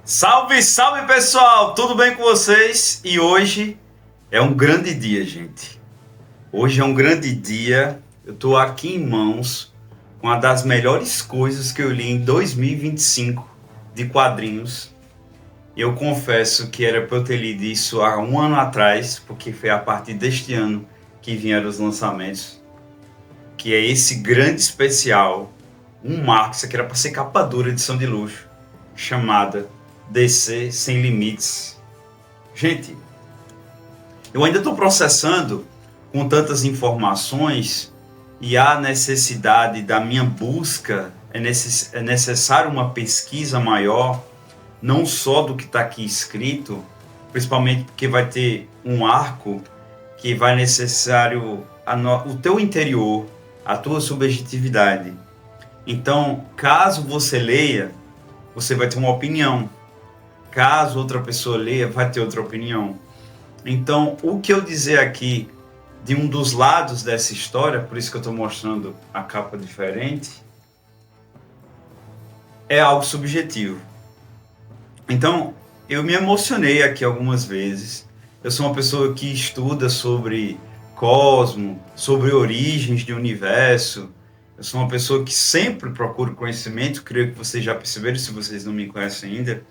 Salve, salve pessoal! Tudo bem com vocês? E hoje é um grande dia, gente. Hoje é um grande dia. Eu tô aqui em mãos com uma das melhores coisas que eu li em 2025 de quadrinhos. Eu confesso que era para eu ter lido isso há um ano atrás, porque foi a partir deste ano que vieram os lançamentos. Que é esse grande especial, um marco, isso aqui era para ser capa dura, edição de luxo, chamada DC Sem Limites. Gente, eu ainda estou processando com tantas informações e há necessidade da minha busca, é necessário uma pesquisa maior, não só do que está aqui escrito, principalmente porque vai ter um arco que vai necessário o teu interior, a tua subjetividade. Então, caso você leia, você vai ter uma opinião. Caso outra pessoa leia, vai ter outra opinião. Então, o que eu dizer aqui de um dos lados dessa história, por isso que eu estou mostrando a capa diferente, é algo subjetivo. Então, eu me emocionei aqui algumas vezes. Eu sou uma pessoa que estuda sobre cosmo, sobre origens de universo. Eu sou uma pessoa que sempre procura conhecimento, creio que vocês já perceberam, se vocês não me conhecem ainda.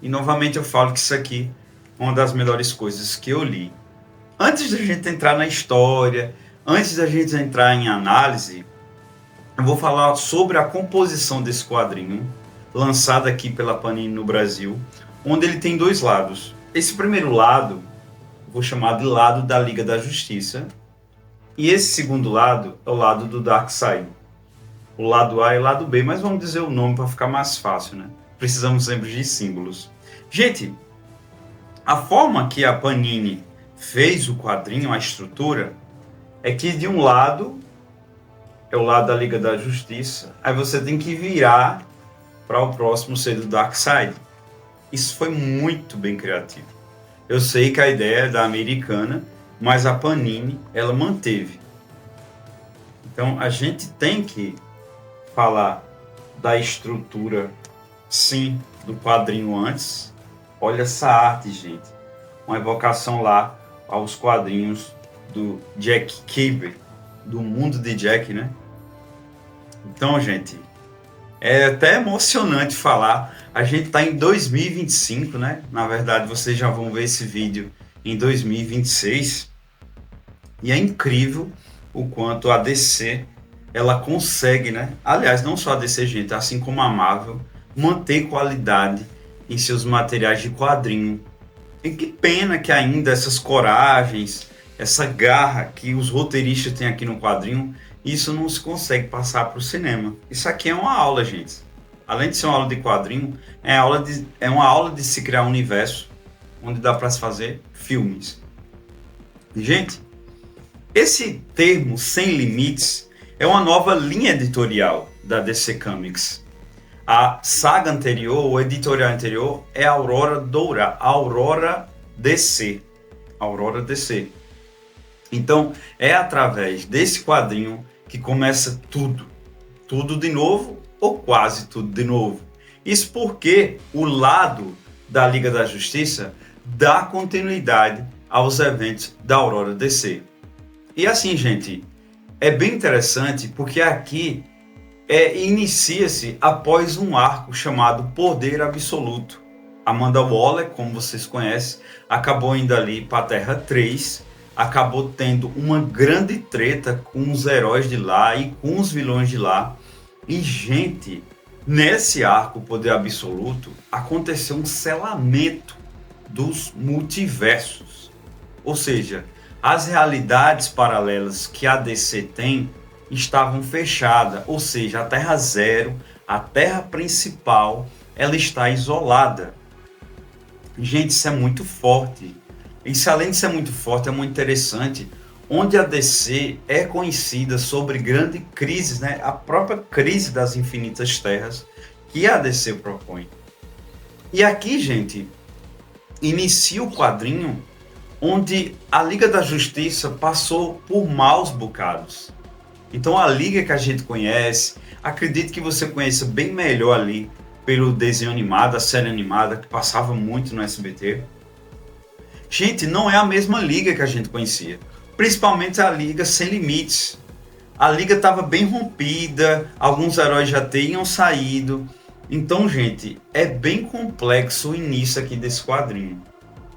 E novamente eu falo que isso aqui é uma das melhores coisas que eu li. Antes da gente entrar na história, antes da gente entrar em análise, eu vou falar sobre a composição desse quadrinho, lançado aqui pela Panini no Brasil, onde ele tem dois lados. Esse primeiro lado, eu vou chamar de lado da Liga da Justiça, e esse segundo lado é o lado do Darkseid. O lado A e o lado B, mas vamos dizer o nome para ficar mais fácil, né? Precisamos sempre de símbolos. Gente, a forma que a Panini fez o quadrinho, a estrutura, é que de um lado é o lado da Liga da Justiça, aí você tem que virar para o próximo ser do Darkseid. Isso foi muito bem criativo. Eu sei que a ideia é da americana, mas a Panini, ela manteve. Então a gente tem que falar da estrutura, sim, do quadrinho antes. Olha essa arte, gente. Uma evocação lá aos quadrinhos do Jack Kirby, do mundo de Jack, né? Então, gente, é até emocionante falar. A gente está em 2025, né? Na verdade, vocês já vão ver esse vídeo em 2026. E é incrível o quanto a DC, ela consegue, né? Aliás, não só a DC, gente, assim como a Marvel, manter qualidade em seus materiais de quadrinho. E que pena que ainda essas coragens, essa garra que os roteiristas têm aqui no quadrinho, isso não se consegue passar para o cinema. Isso aqui é uma aula, gente. Além de ser uma aula de quadrinho, é uma aula de se criar um universo onde dá para se fazer filmes. Gente, esse termo Sem Limites é uma nova linha editorial da DC Comics. A saga anterior, o editorial anterior, é Aurora Dourada, Aurora DC. Aurora DC. Então, é através desse quadrinho que começa tudo. Tudo de novo, ou quase tudo de novo. Isso porque o lado da Liga da Justiça dá continuidade aos eventos da Aurora DC. E assim, gente, é bem interessante porque aqui inicia-se após um arco chamado Poder Absoluto. Amanda Waller, como vocês conhecem, acabou indo ali para a Terra 3, acabou tendo uma grande treta com os heróis de lá e com os vilões de lá. E, gente, nesse arco Poder Absoluto, aconteceu um selamento dos multiversos. Ou seja, as realidades paralelas que a DC tem estavam fechadas, ou seja, a Terra Zero, a Terra principal, ela está isolada. Gente, isso é muito forte. Isso, além de ser muito forte, é muito interessante, onde a DC é conhecida sobre grande crise, né? A própria crise das infinitas terras que a DC propõe. E aqui, gente, inicia o quadrinho onde a Liga da Justiça passou por maus bocados. Então a Liga que a gente conhece, acredito que você conheça bem melhor ali pelo desenho animado, a série animada, que passava muito no SBT. Gente, não é a mesma liga que a gente conhecia. Principalmente a Liga Sem Limites. A liga estava bem rompida, alguns heróis já tinham saído. Então, gente, é bem complexo o início aqui desse quadrinho.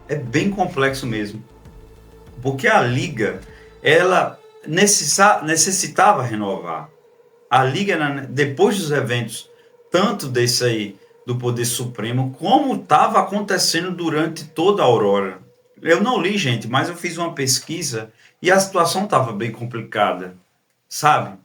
É bem complexo mesmo. Porque a liga, ela necessitava renovar. A liga, depois dos eventos, tanto desse aí do Poder Supremo, como estava acontecendo durante toda a Aurora. Eu não li, gente, mas eu fiz uma pesquisa e a situação estava bem complicada, sabe?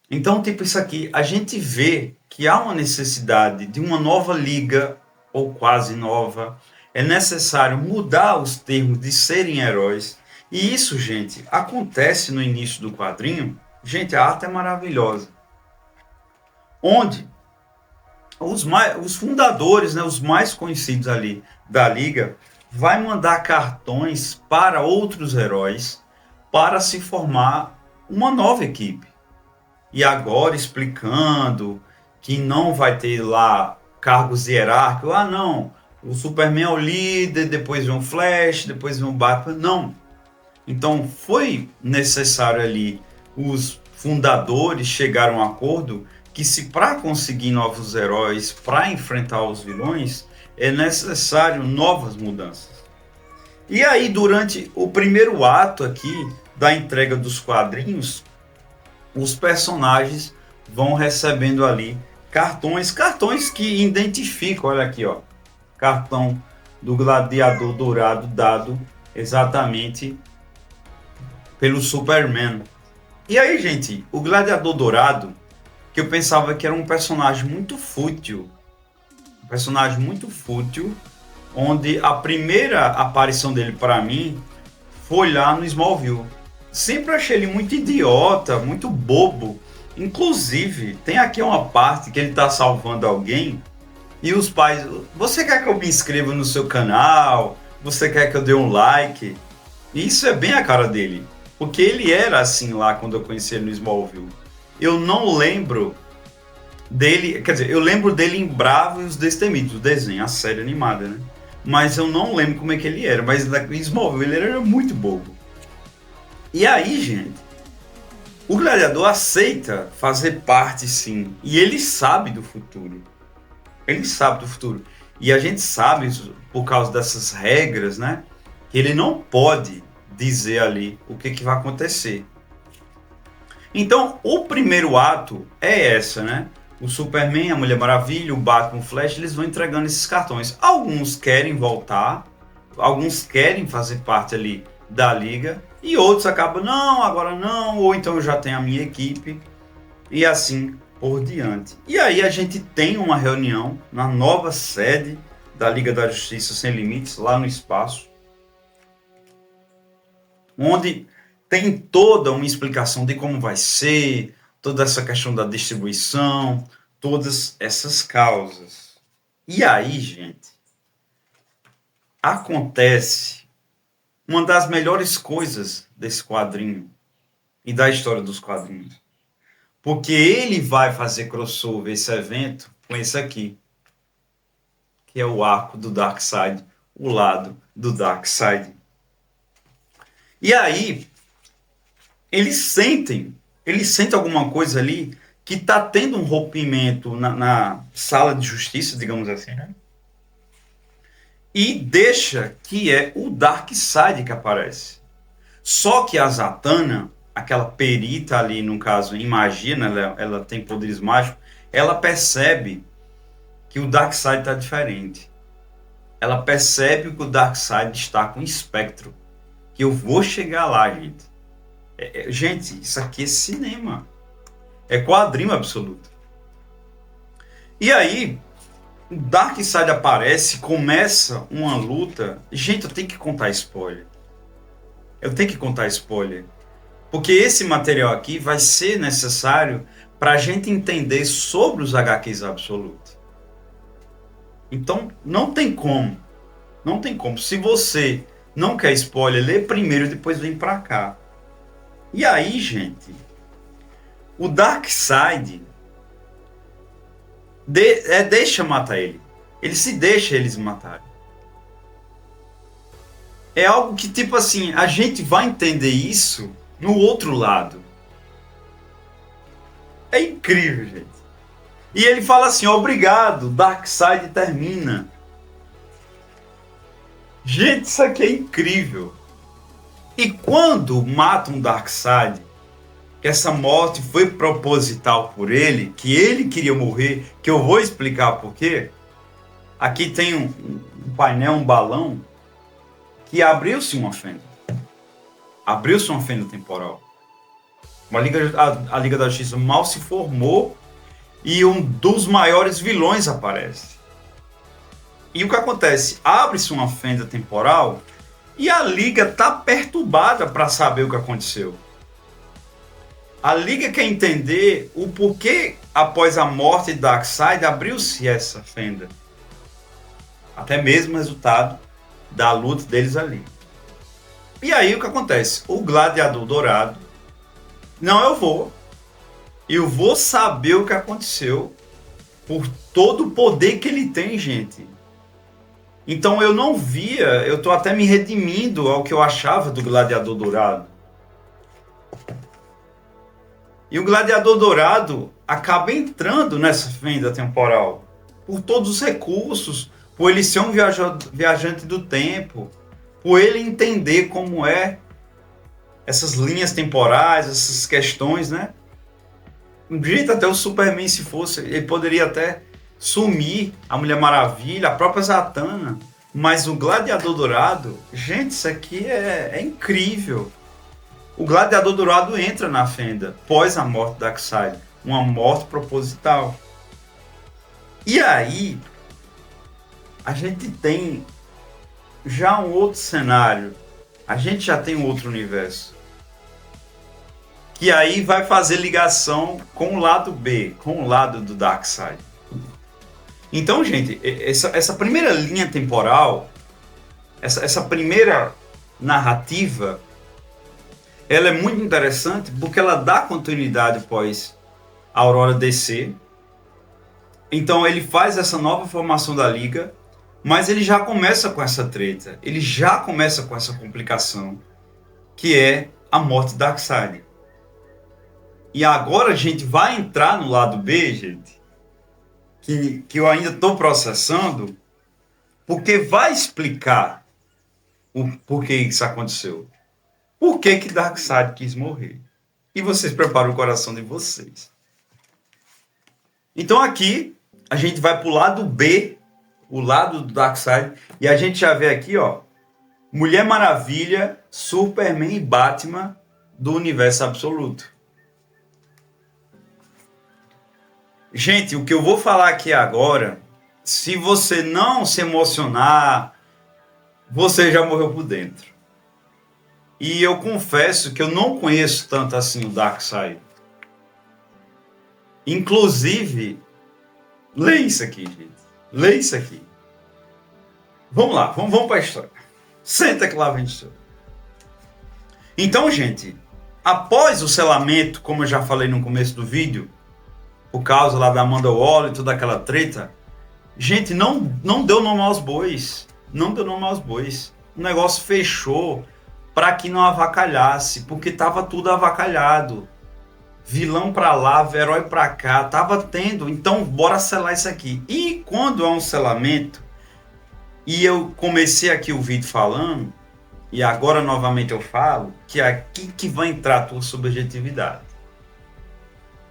Então, tipo, isso aqui, a gente vê que há uma necessidade de uma nova liga, ou quase nova. É necessário mudar os termos de serem heróis. E isso, gente, acontece no início do quadrinho. Gente, a arte é maravilhosa. Onde os fundadores, né, os mais conhecidos ali da liga, vai mandar cartões para outros heróis para se formar uma nova equipe. E agora explicando que não vai ter lá cargos hierárquicos. Ah, não, o Superman é o líder, depois vem o Flash, depois vem o Batman. Não. Então foi necessário ali, os fundadores chegaram a um acordo que se para conseguir novos heróis, para enfrentar os vilões, é necessário novas mudanças. E aí, durante o primeiro ato aqui da entrega dos quadrinhos, os personagens vão recebendo ali cartões que identificam, olha aqui, ó, cartão do Gladiador Dourado dado exatamente pelo Superman. E aí, gente, o Gladiador Dourado, que eu pensava que era um personagem muito fútil, onde a primeira aparição dele para mim foi lá no Smallville. Sempre achei ele muito idiota, muito bobo. Inclusive, tem aqui uma parte que ele tá salvando alguém e os pais, você quer que eu me inscreva no seu canal? Você quer que eu dê um like? E isso é bem a cara dele, porque ele era assim lá quando eu conheci ele no Smallville. Eu não lembro dele, quer dizer, eu lembro dele em Bravo e os Destemidos, o desenho, a série animada, né? Mas eu não lembro como é que ele era, mas em Smallville ele era muito bobo. E aí, gente, o Gladiador aceita fazer parte, sim. E ele sabe do futuro. Ele sabe do futuro. E a gente sabe, por causa dessas regras, né? Que ele não pode dizer ali o que vai acontecer. Então, o primeiro ato é essa, né? O Superman, a Mulher Maravilha, o Batman, o Flash, eles vão entregando esses cartões. Alguns querem voltar, alguns querem fazer parte ali da liga, e outros acabam, não, agora não, ou então eu já tenho a minha equipe, e assim por diante. E aí a gente tem uma reunião na nova sede da Liga da Justiça Sem Limites, lá no espaço, onde tem toda uma explicação de como vai ser, toda essa questão da distribuição, todas essas causas. E aí, gente, acontece uma das melhores coisas desse quadrinho e da história dos quadrinhos. Porque ele vai fazer crossover esse evento com esse aqui, que é o arco do Darkseid, o lado do Darkseid. E aí, eles sentem alguma coisa ali que está tendo um rompimento na sala de justiça, digamos assim, né? E deixa que é o Darkseid que aparece. Só que a Zatanna, aquela perita ali, no caso, em magia, né? Ela tem poderes mágicos, ela percebe que o Darkseid está diferente. Ela percebe que o Darkseid está com o espectro. Que eu vou chegar lá, gente. Gente, isso aqui é cinema. É quadrinho absoluto. E aí, o Darkseid aparece, começa uma luta. Gente, eu tenho que contar spoiler. Porque esse material aqui vai ser necessário para a gente entender sobre os HQs absolutos. Então, não tem como. Se você não quer spoiler, lê primeiro e depois vem para cá. E aí, gente, o Darkseid deixa matar ele. Ele se deixa eles matarem. É algo que, tipo assim, a gente vai entender isso no outro lado. É incrível, gente. E ele fala assim, obrigado, Darkseid termina. Gente, isso aqui é incrível. E quando matam Darkseid, que essa morte foi proposital por ele, que ele queria morrer, que eu vou explicar por quê. Aqui tem um painel, um balão, que abriu-se uma fenda. Abriu-se uma fenda temporal. A Liga da Justiça mal se formou e um dos maiores vilões aparece. E o que acontece? Abre-se uma fenda temporal e a Liga está perturbada para saber o que aconteceu. A Liga quer entender o porquê, após a morte de Darkseid, abriu-se essa fenda. Até mesmo o resultado da luta deles ali. E aí o que acontece? O Gladiador Dourado, não, eu vou saber o que aconteceu por todo o poder que ele tem, gente. Então eu não via, eu estou até me redimindo ao que eu achava do Gladiador Dourado. E o Gladiador Dourado acaba entrando nessa fenda temporal por todos os recursos, por ele ser um viajante do tempo, por ele entender como é essas linhas temporais, essas questões, né? Um jeito até o Superman, se fosse, ele poderia até sumir, a Mulher Maravilha, a própria Zatanna, mas o Gladiador Dourado, gente, isso aqui é incrível. O Gladiador Dourado entra na fenda pós a morte da Darkseid, uma morte proposital. E aí, a gente tem já um outro cenário, a gente já tem um outro universo, que aí vai fazer ligação com o lado B, com o lado do Darkseid. Então, gente, essa primeira linha temporal, essa primeira narrativa, ela é muito interessante porque ela dá continuidade após a Aurora descer. Então ele faz essa nova formação da Liga, mas ele já começa com essa treta, ele já começa com essa complicação, que é a morte de Darkseid. E agora a gente vai entrar no lado B, gente, que eu ainda estou processando, porque vai explicar o porquê isso aconteceu. Por que Darkseid quis morrer? E vocês preparam o coração de vocês. Então aqui a gente vai para o lado B, o lado do Darkseid, e a gente já vê aqui, ó, Mulher Maravilha, Superman e Batman do universo absoluto. Gente, o que eu vou falar aqui agora, se você não se emocionar, você já morreu por dentro. E eu confesso que eu não conheço tanto assim o Darkseid. Inclusive, leia isso aqui, gente. Leia isso aqui. Vamos lá, vamos para a história. Senta que lá vem a história. Então, gente, após o selamento, como eu já falei no começo do vídeo, por causa lá da Amanda Waller e toda aquela treta, gente, não deu nome aos bois. Não deu nome aos bois. O negócio fechou para que não avacalhasse, porque tava tudo avacalhado. Vilão para lá, herói para cá, tava tendo. Então, bora selar isso aqui. E quando há um selamento, e eu comecei aqui o vídeo falando, e agora novamente eu falo, que é aqui que vai entrar a tua subjetividade.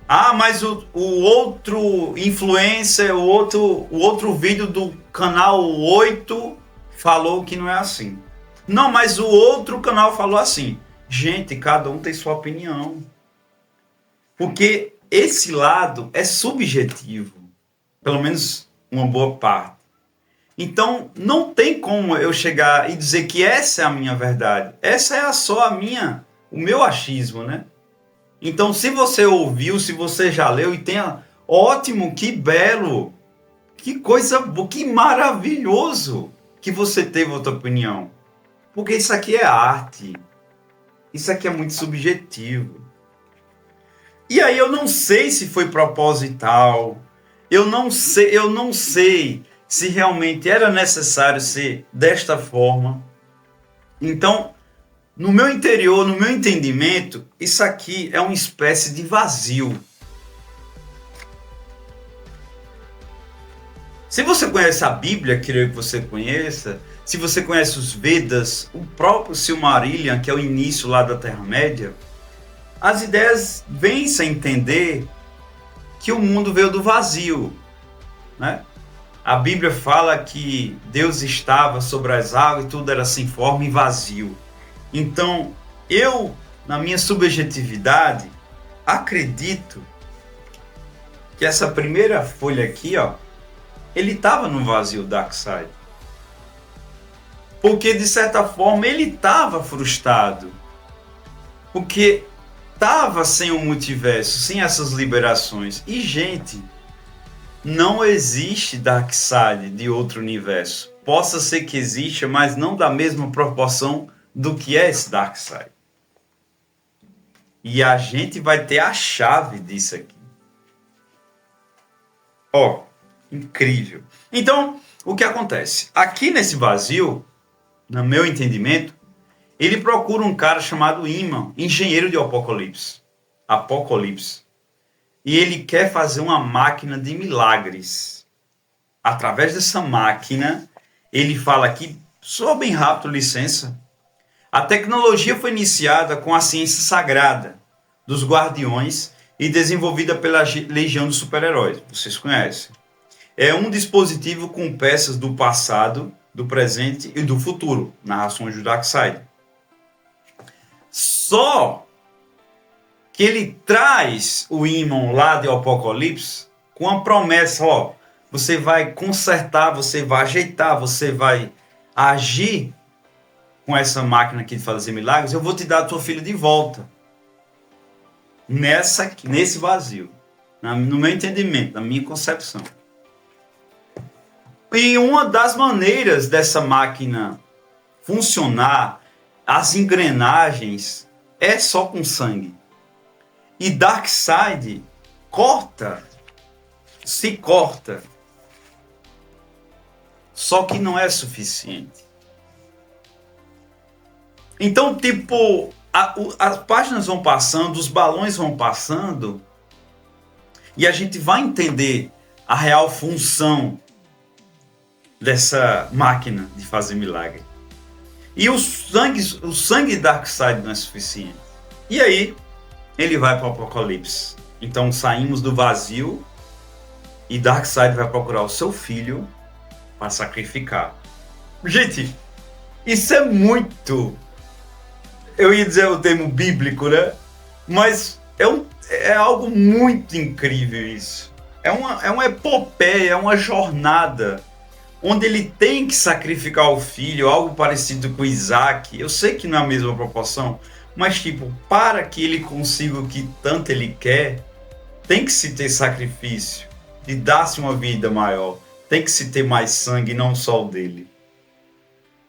Ah, mas o outro influencer, o outro vídeo do canal 8 falou que não é assim. Não, mas o outro canal falou assim. Gente, cada um tem sua opinião. Porque esse lado é subjetivo. Pelo menos uma boa parte. Então, não tem como eu chegar e dizer que essa é a minha verdade. Essa é só o meu achismo, né? Então, se você ouviu, se você já leu e tenha, ótimo, que belo, que coisa boa, que maravilhoso que você teve outra opinião. Porque isso aqui é arte. Isso aqui é muito subjetivo. E aí eu não sei se foi proposital, Eu não sei se realmente era necessário ser desta forma. Então, no meu interior, no meu entendimento, isso aqui é uma espécie de vazio. Se você conhece a Bíblia, creio que você conheça, se você conhece os Vedas, o próprio Silmarillion, que é o início lá da Terra-média, as ideias vêm-se a entender que o mundo veio do vazio, né? A Bíblia fala que Deus estava sobre as águas e tudo era sem forma e vazio. Então, eu, na minha subjetividade, acredito que essa primeira folha aqui, ó, ele estava no vazio Darkseid. Porque, de certa forma, ele estava frustrado. Porque estava sem o multiverso, sem essas liberações. E, gente, não existe Darkseid de outro universo. Possa ser que exista, mas não da mesma proporção do que é esse Darkseid. E a gente vai ter a chave disso aqui. Ó, incrível. Então, o que acontece? Aqui nesse vazio, no meu entendimento, ele procura um cara chamado Iman, engenheiro de Apocalipse. Apocalipse. E ele quer fazer uma máquina de milagres. Através dessa máquina, ele fala aqui, só bem rápido, licença. A tecnologia foi iniciada com a ciência sagrada dos Guardiões e desenvolvida pela Legião dos Super-Heróis. Vocês conhecem. É um dispositivo com peças do passado, do presente e do futuro, narrações do Darkseid. Só que ele traz o Iman lá de Apocalipse com a promessa, ó, você vai consertar, você vai ajeitar, você vai agir com essa máquina aqui de fazer milagres, eu vou te dar a tua filha de volta. Nesse vazio. No meu entendimento, na minha concepção. E uma das maneiras dessa máquina funcionar, as engrenagens, é só com sangue. E Darkseid se corta. Só que não é suficiente. Então, tipo, as páginas vão passando, os balões vão passando, e a gente vai entender a real função dessa máquina de fazer milagre. E o sangue de Darkseid não é suficiente. E aí, ele vai para o Apocalipse. Então, saímos do vazio e Darkseid vai procurar o seu filho para sacrificar. Gente, isso é muito... Eu ia dizer o termo bíblico, né? Mas é algo muito incrível isso. É uma epopeia, é uma jornada onde ele tem que sacrificar o filho, algo parecido com Isaac. Eu sei que não é a mesma proporção, mas tipo, para que ele consiga o que tanto ele quer, tem que se ter sacrifício e dar-se uma vida maior. Tem que se ter mais sangue, não só o dele.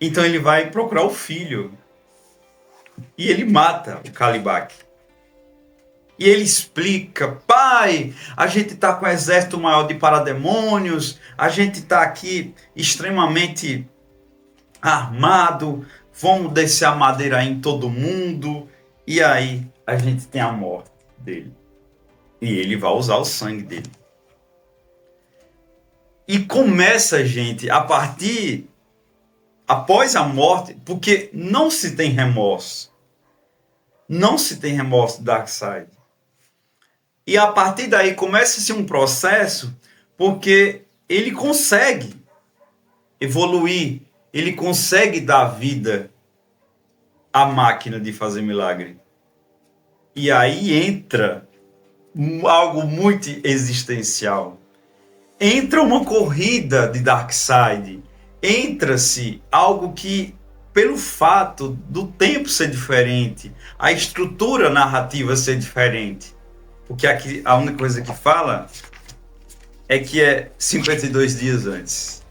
Então ele vai procurar o filho. E ele mata o Kalibak. E ele explica, pai, a gente está com um exército maior de parademônios, a gente está aqui extremamente armado, vamos descer a madeira aí em todo mundo, e aí a gente tem a morte dele. E ele vai usar o sangue dele. E começa, gente, após a morte, porque não se tem remorso. Não se tem remorso do Darkseid. E a partir daí começa-se um processo, porque ele consegue evoluir, ele consegue dar vida à máquina de fazer milagre. E aí entra algo muito existencial. Entra uma corrida de Darkseid. Entra-se algo que, pelo fato do tempo ser diferente, a estrutura narrativa ser diferente, porque aqui a única coisa que fala é que é 52 dias antes.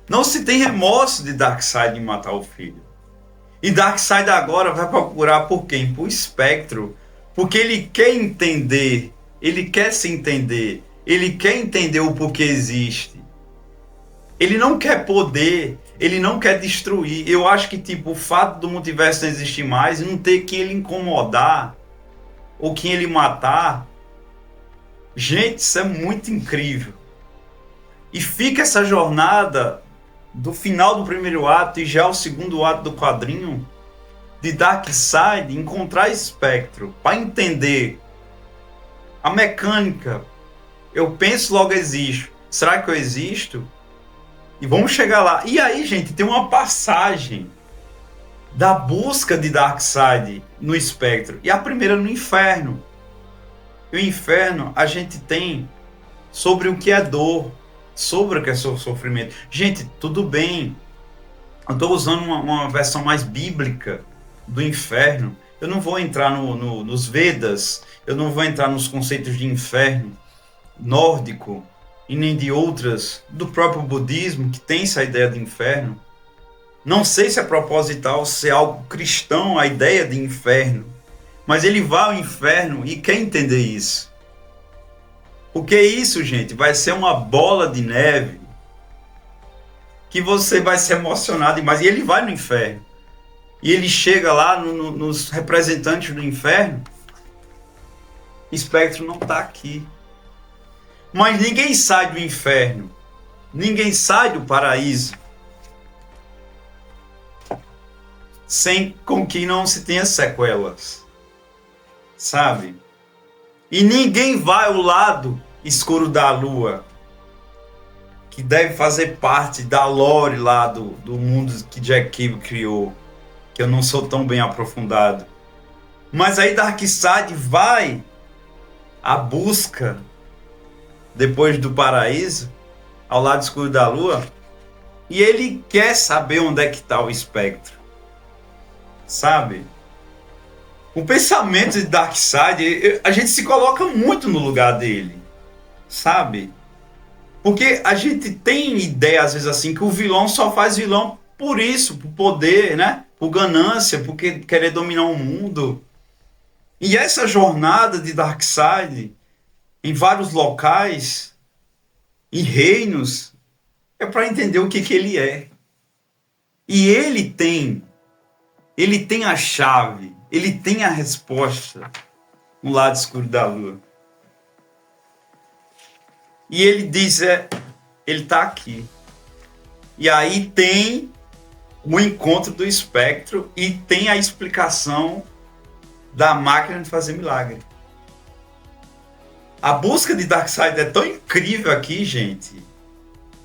Não se tem remorso de Darkseid em matar o filho. E Darkseid agora vai procurar por quem? Por Espectro, porque ele quer entender Ele quer se entender. Ele quer entender o porquê existe. Ele não quer poder. Ele não quer destruir. Eu acho que tipo, o fato do multiverso não existir mais e não ter que ele incomodar ou que ele matar. Gente, isso é muito incrível. E fica essa jornada do final do primeiro ato e já o segundo ato do quadrinho de Darkseid encontrar Espectro para entender a mecânica. Eu penso, logo existo. Será que eu existo? E vamos chegar lá. E aí, gente, tem uma passagem da busca de Darkseid no Espectro. E a primeira no inferno. E o inferno a gente tem sobre o que é dor, sobre o que é sofrimento. Gente, tudo bem. Eu estou usando uma versão mais bíblica do inferno. Eu não vou entrar nos Vedas, eu não vou entrar nos conceitos de inferno nórdico e nem de outras, do próprio budismo, que tem essa ideia de inferno. Não sei se é proposital, se é algo cristão a ideia de inferno, mas ele vai ao inferno e quer entender isso. Porque isso, gente, vai ser uma bola de neve que você vai se emocionar demais. E ele vai no inferno. E ele chega lá nos representantes do inferno. Espectro não está aqui. Mas ninguém sai do inferno. Ninguém sai do paraíso com que não se tenha sequelas. Sabe? E ninguém vai ao lado escuro da lua, que deve fazer parte da lore lá do mundo que Jack Kirby criou, que eu não sou tão bem aprofundado. Mas aí Darkseid vai à busca, depois do paraíso, ao lado escuro da lua, e ele quer saber onde é que está o Espectro. Sabe? O pensamento de Darkseid, a gente se coloca muito no lugar dele, sabe? Porque a gente tem ideia, às vezes, assim, que o vilão só faz vilão por isso, por poder, né? Por ganância, por querer dominar o mundo. E essa jornada de Darkseid, em vários locais, em reinos, é para entender o que ele é. E ele tem a chave, ele tem a resposta no lado escuro da lua. E ele diz, ele está aqui. E aí tem o encontro do Espectro e tem a explicação da máquina de fazer milagre. A busca de Darkseid é tão incrível aqui, gente.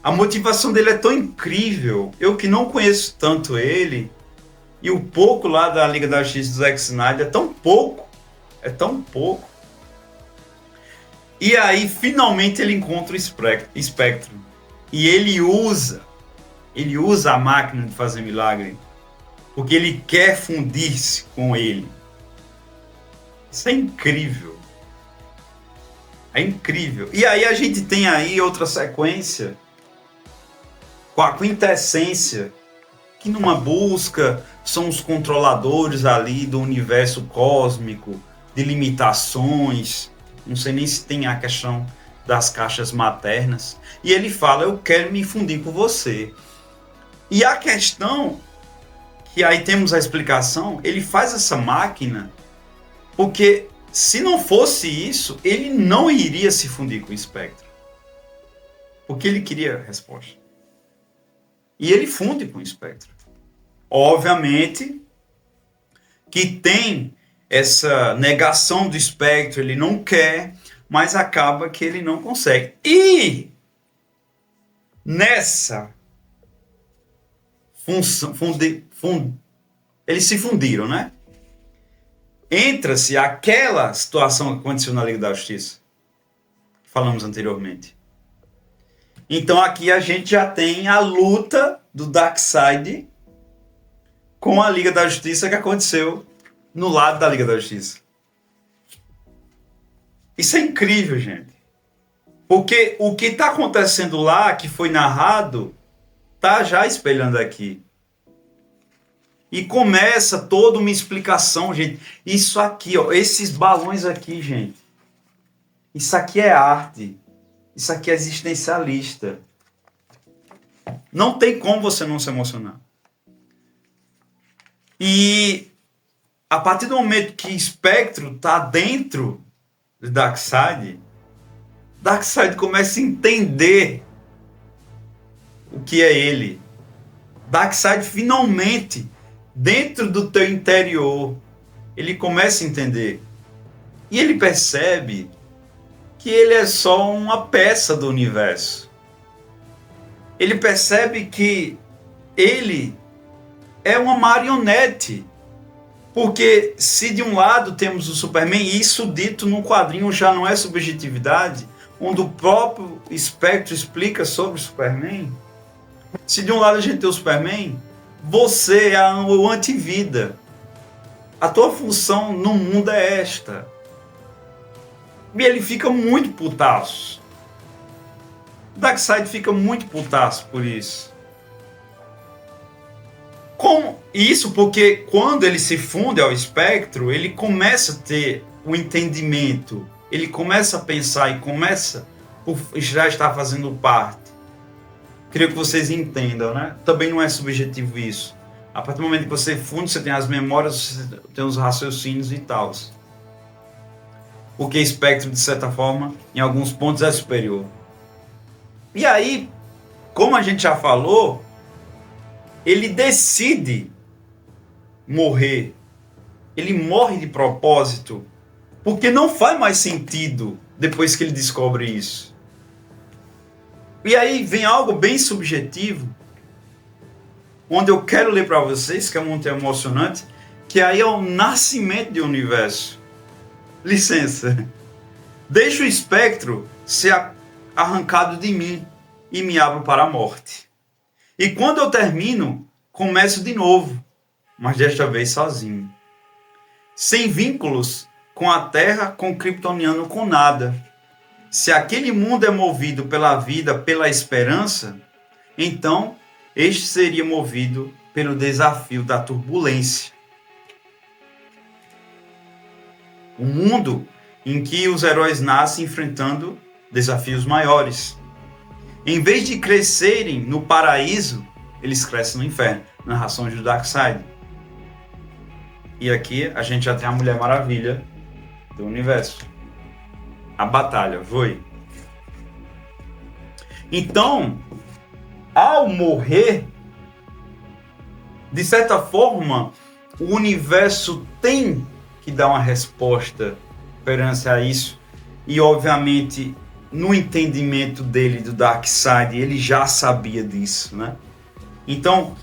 A motivação dele é tão incrível. Eu que não conheço tanto ele, e o pouco lá da Liga da Justiça do Zack Snyder é tão pouco. É tão pouco. E aí, finalmente, ele encontra o Espectro. E ele usa a máquina de fazer milagre. Porque ele quer fundir-se com ele. Isso é incrível. É incrível. E aí a gente tem aí outra sequência com a quintessência, que numa busca são os controladores ali do universo cósmico, de limitações. Não sei nem se tem a questão das caixas maternas. E ele fala, eu quero me fundir com você. E a questão, que aí temos a explicação, ele faz essa máquina porque se não fosse isso, ele não iria se fundir com o Espectro. Porque ele queria a resposta. E ele funde com o Espectro. Obviamente que tem essa negação do Espectro, ele não quer, mas acaba que ele não consegue. E nessa função, eles se fundiram, né? Entra-se aquela situação que aconteceu na Liga da Justiça, que falamos anteriormente. Então aqui a gente já tem a luta do Darkseid com a Liga da Justiça que aconteceu no lado da Liga da Justiça. Isso é incrível, gente. Porque o que está acontecendo lá, que foi narrado, está já espelhando aqui. E começa toda uma explicação, gente. Isso aqui, ó, esses balões aqui, gente. Isso aqui é arte. Isso aqui é existencialista. Não tem como você não se emocionar. E a partir do momento que Spectro está dentro do Darkseid, Darkseid começa a entender o que é ele. Darkseid finalmente, dentro do teu interior, ele começa a entender. E ele percebe que ele é só uma peça do universo. Ele percebe que ele é uma marionete. Porque se de um lado temos o Superman, e isso dito num quadrinho já não é subjetividade, onde o próprio Spectro explica sobre o Superman. Se de um lado a gente tem o Superman, você é o antivida. A tua função no mundo é esta. E ele fica muito putaço. Darkseid fica muito putaço por isso. Como isso? Porque quando ele se funde ao Spectro, ele começa a ter o entendimento, ele começa a pensar e começa já está fazendo parte. Queria que vocês entendam, né? Também não é subjetivo isso. A partir do momento que você funde, você tem as memórias, você tem os raciocínios e tal. Porque Spectro, de certa forma, em alguns pontos é superior. E aí, como a gente já falou, ele decide morrer. Ele morre de propósito, porque não faz mais sentido depois que ele descobre isso. E aí vem algo bem subjetivo, onde eu quero ler para vocês, que é muito emocionante, que aí é o nascimento do universo. Licença. Deixa o Spectro ser arrancado de mim e me abro para a morte. E quando eu termino, começo de novo, mas desta vez sozinho. Sem vínculos com a Terra, com o kryptoniano, com nada. Se aquele mundo é movido pela vida, pela esperança, então este seria movido pelo desafio da turbulência. Um mundo em que os heróis nascem enfrentando desafios maiores. Em vez de crescerem no paraíso, eles crescem no inferno. Narração de Darkseid. E aqui a gente já tem a Mulher Maravilha do universo. A batalha, foi. Então, ao morrer, de certa forma, o universo tem que dar uma resposta perante a isso. E, obviamente, no entendimento dele do Darkseid, ele já sabia disso, né? Então,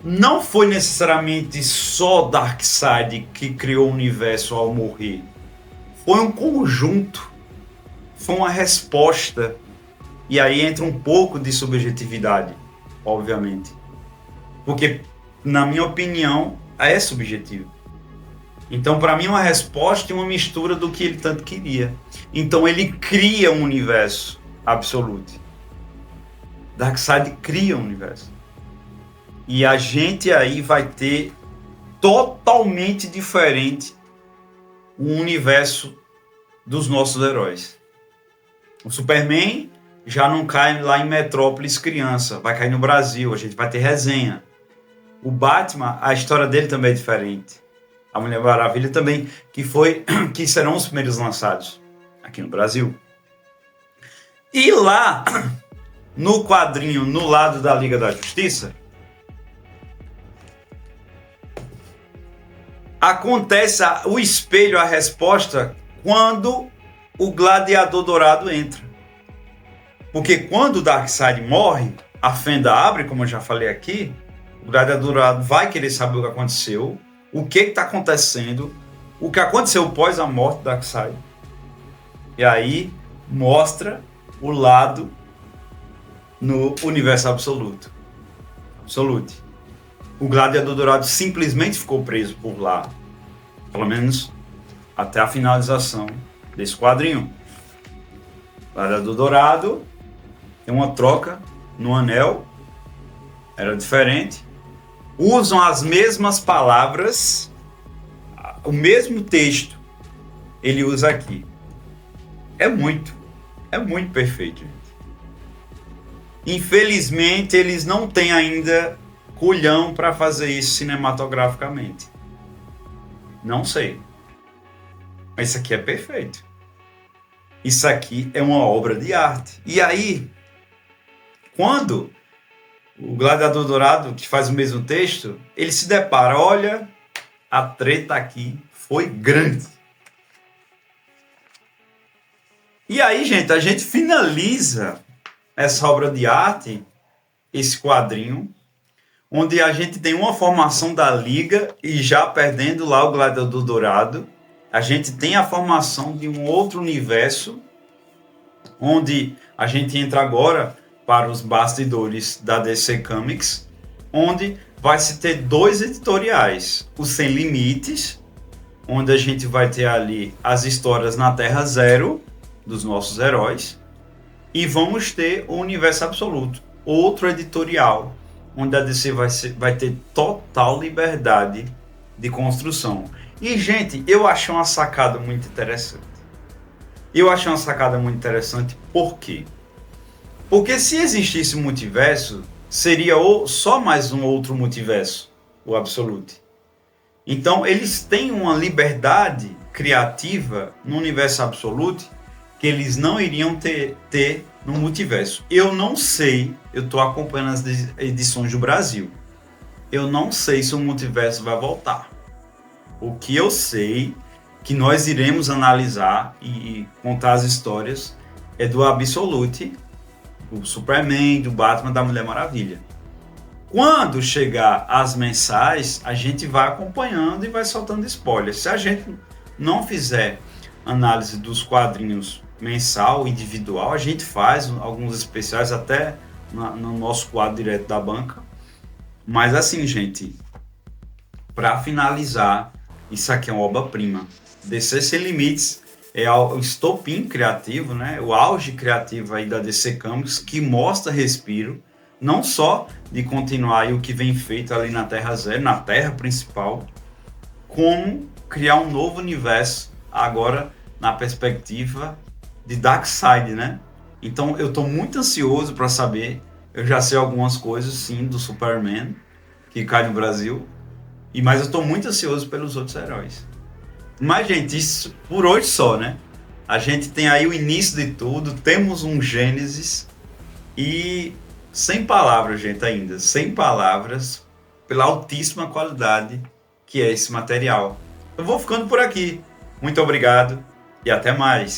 não foi necessariamente só Darkseid que criou o universo ao morrer. Foi um conjunto. Foi uma resposta. E aí entra um pouco de subjetividade, obviamente. Porque, na minha opinião, é subjetivo. Então, para mim, é uma resposta e uma mistura do que ele tanto queria. Então, ele cria um universo absoluto. Darkseid cria um universo. E a gente aí vai ter totalmente diferente o universo dos nossos heróis. O Superman já não cai lá em Metrópolis criança, vai cair no Brasil, a gente vai ter resenha. O Batman, a história dele também é diferente. A Mulher Maravilha também, que serão os primeiros lançados aqui no Brasil. E lá, no quadrinho, no lado da Liga da Justiça, acontece o espelho, a resposta, quando o Gladiador Dourado entra. Porque quando o Darkseid morre, a fenda abre, como eu já falei aqui, o Gladiador Dourado vai querer saber o que aconteceu, o que está acontecendo, o que aconteceu pós a morte do Darkseid. E aí mostra o lado no universo absoluto. Absolute. O Gladiador Dourado simplesmente ficou preso por lá. Pelo menos até a finalização desse quadrinho. O Gladiador Dourado tem uma troca no anel. Era diferente. Usam as mesmas palavras. O mesmo texto ele usa aqui. É muito, é muito perfeito, gente. Infelizmente, eles não têm ainda culhão para fazer isso cinematograficamente. Não sei. Mas isso aqui é perfeito. Isso aqui é uma obra de arte. E aí, quando o Gladiador Dourado, que faz o mesmo texto, ele se depara, olha, a treta aqui foi grande. E aí, gente, a gente finaliza essa obra de arte, esse quadrinho, onde a gente tem uma formação da Liga e já perdendo lá o Gladiador Dourado, a gente tem a formação de um outro universo, onde a gente entra agora para os bastidores da DC Comics, onde vai se ter dois editoriais, o Sem Limites, onde a gente vai ter ali as histórias na Terra Zero dos nossos heróis, e vamos ter o Universo Absoluto, outro editorial, onde a DC vai ter total liberdade de construção. E, gente, eu achei uma sacada muito interessante. Por quê? Porque se existisse um multiverso, seria só mais um outro multiverso, o Absolute. Então, eles têm uma liberdade criativa no Universo Absolute que eles não iriam ter no multiverso. Eu não sei, eu estou acompanhando as edições do Brasil. Eu não sei se o multiverso vai voltar. O que eu sei, que nós iremos analisar e contar as histórias, é do Absolute, do Superman, do Batman, da Mulher Maravilha. Quando chegar as mensais, a gente vai acompanhando e vai soltando spoilers. Se a gente não fizer análise dos quadrinhos mensal, individual, a gente faz alguns especiais até no nosso quadro direto da banca. Mas assim, gente, para finalizar, isso aqui é uma obra-prima. DC Sem Limites é o estopim criativo, né? O auge criativo aí da DC Comics, que mostra respiro, não só de continuar aí o que vem feito ali na Terra Zero, na Terra principal, como criar um novo universo agora na perspectiva de Darkseid, né? Então eu estou muito ansioso para saber. Eu já sei algumas coisas, sim, do Superman, que cai no Brasil, mas eu estou muito ansioso pelos outros heróis. Mas, gente, isso por hoje só, né? A gente tem aí o início de tudo, temos um Gênesis e sem palavras, gente, ainda. Sem palavras pela altíssima qualidade que é esse material. Eu vou ficando por aqui. Muito obrigado e até mais.